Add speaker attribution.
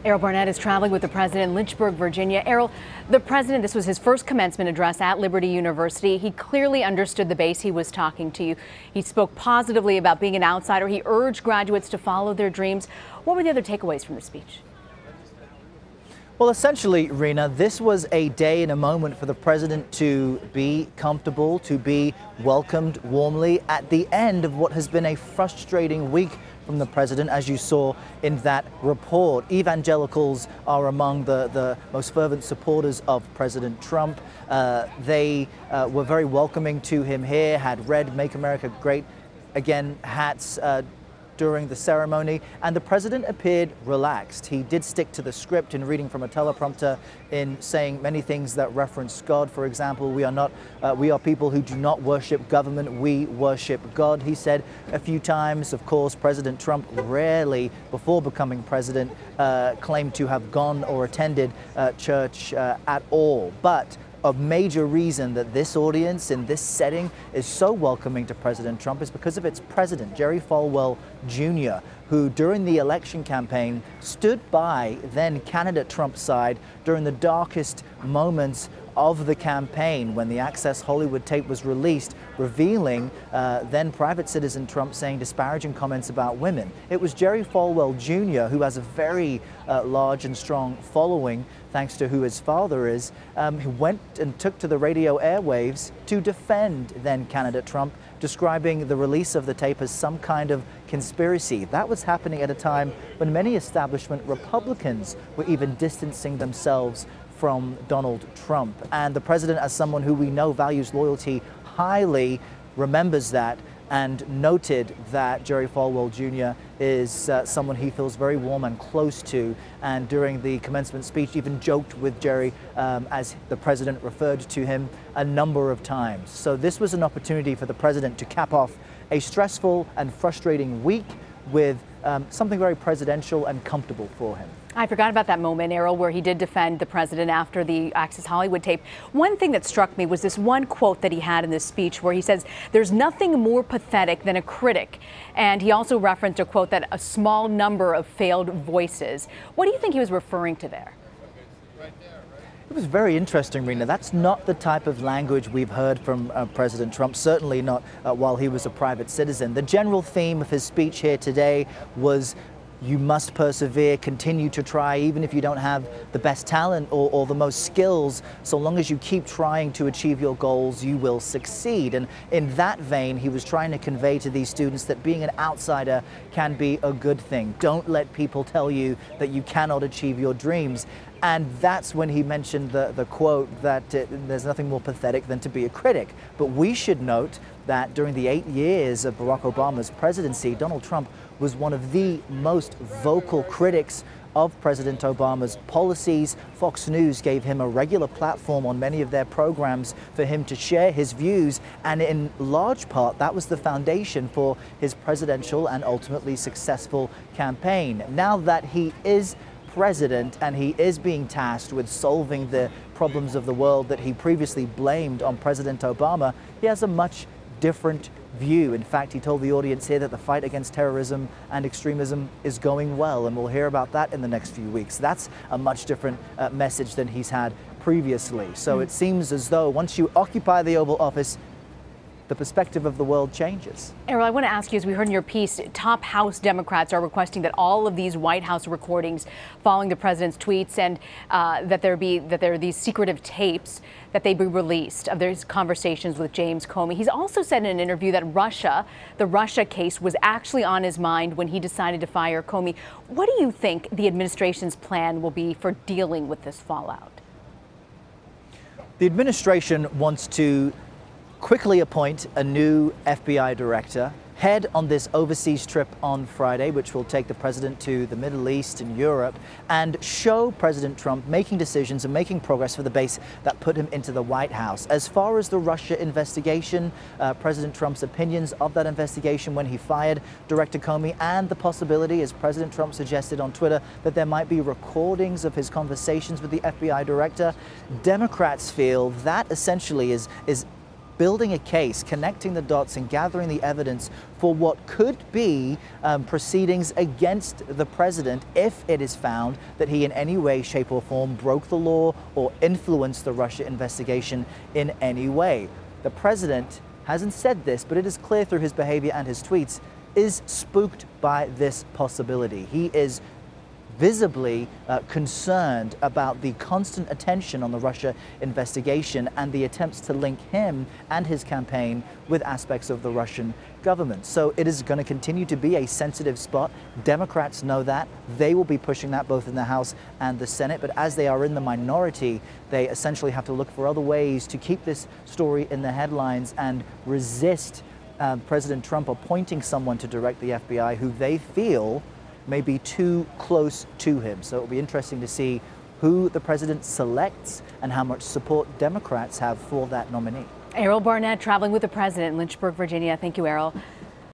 Speaker 1: Errol Barnett is traveling with the president in Lynchburg, Virginia. Errol, the president, this was his first commencement address at Liberty University. He clearly understood the base he was talking to. He spoke positively about being an outsider. He urged graduates to follow their dreams. What were the other takeaways from the speech?
Speaker 2: Well, essentially, Rena, this was a day and a moment for the president to be comfortable, to be welcomed warmly at the end of what has been a frustrating week from the president, as you saw in that report. Evangelicals are among the most fervent supporters of President Trump. They were very welcoming to him here, had red Make America Great Again hats during the ceremony, and the president appeared relaxed. He did stick to the script in reading from a teleprompter, in saying many things that reference God. For example, we are people who do not worship government, we worship God, he said a few times. Of course, President Trump rarely, before becoming president, claimed to have gone or attended church at all. But a major reason that this audience in this setting is so welcoming to President Trump is because of its president, Jerry Falwell Jr., who during the election campaign stood by then candidate Trump's side during the darkest moments of the campaign, when the Access Hollywood tape was released, revealing then private citizen Trump saying disparaging comments about women. It was Jerry Falwell Jr., who has a very large and strong following, thanks to who his father is, who went and took to the radio airwaves to defend then candidate Trump, describing the release of the tape as some kind of conspiracy. That was happening at a time when many establishment Republicans were even distancing themselves from Donald Trump. And the president, as someone who we know values loyalty highly, remembers that and noted that Jerry Falwell Jr. is someone he feels very warm and close to, and during the commencement speech even joked with Jerry as the president referred to him a number of times. So this was an opportunity for the president to cap off a stressful and frustrating week with something very presidential and comfortable for him.
Speaker 1: I forgot about that moment, Errol, where he did defend the president after the Access Hollywood tape. One thing that struck me was this one quote that he had in this speech where he says, "There's nothing more pathetic than a critic." And he also referenced a quote that a small number of failed voices. What do you think he was referring to there?
Speaker 2: It was very interesting, Rena. That's not the type of language we've heard from President Trump, certainly not while he was a private citizen. The general theme of his speech here today was, you must persevere, continue to try, even if you don't have the best talent or the most skills. So long as you keep trying to achieve your goals, you will succeed. And in that vein, he was trying to convey to these students that being an outsider can be a good thing. Don't let people tell you that you cannot achieve your dreams. And that's when he mentioned the quote that there's nothing more pathetic than to be a critic. But we should note that during the 8 years of Barack Obama's presidency, Donald Trump was one of the most vocal critics of President Obama's policies. Fox News gave him a regular platform on many of their programs for him to share his views, and in large part that was the foundation for his presidential and ultimately successful campaign. Now that he is president and he is being tasked with solving the problems of the world that he previously blamed on President Obama, he has a much different view. In fact, he told the audience here that the fight against terrorism and extremism is going well, and we'll hear about that in the next few weeks. That's a much different message than he's had previously. So it seems as though once you occupy the Oval Office, the perspective of the world changes.
Speaker 1: Errol, I want to ask you, as we heard in your piece, top House Democrats are requesting that all of these White House recordings following the president's tweets and that there are these secretive tapes, that they be released of these conversations with James Comey. He's also said in an interview that the Russia case was actually on his mind when he decided to fire Comey. What do you think the administration's plan will be for dealing with this fallout?
Speaker 2: The administration wants to quickly appoint a new FBI director, head on this overseas trip on Friday, which will take the president to the Middle East and Europe, and show President Trump making decisions and making progress for the base that put him into the White House. As far as the Russia investigation, President Trump's opinions of that investigation when he fired Director Comey, and the possibility, as President Trump suggested on Twitter, that there might be recordings of his conversations with the FBI director, Democrats feel that essentially is building a case, connecting the dots and gathering the evidence for what could be proceedings against the president if it is found that he in any way, shape or form broke the law or influenced the Russia investigation in any way. The president hasn't said this, but it is clear through his behavior and his tweets, is spooked by this possibility. He is visibly concerned about the constant attention on the Russia investigation and the attempts to link him and his campaign with aspects of the Russian government. So it is going to continue to be a sensitive spot. Democrats know that. They will be pushing that both in the House and the Senate. But as they are in the minority, they essentially have to look for other ways to keep this story in the headlines and resist President Trump appointing someone to direct the FBI who they feel may be too close to him. So it'll be interesting to see who the president selects and how much support Democrats have for that nominee.
Speaker 1: Errol Barnett traveling with the president in Lynchburg, Virginia. Thank you, Errol.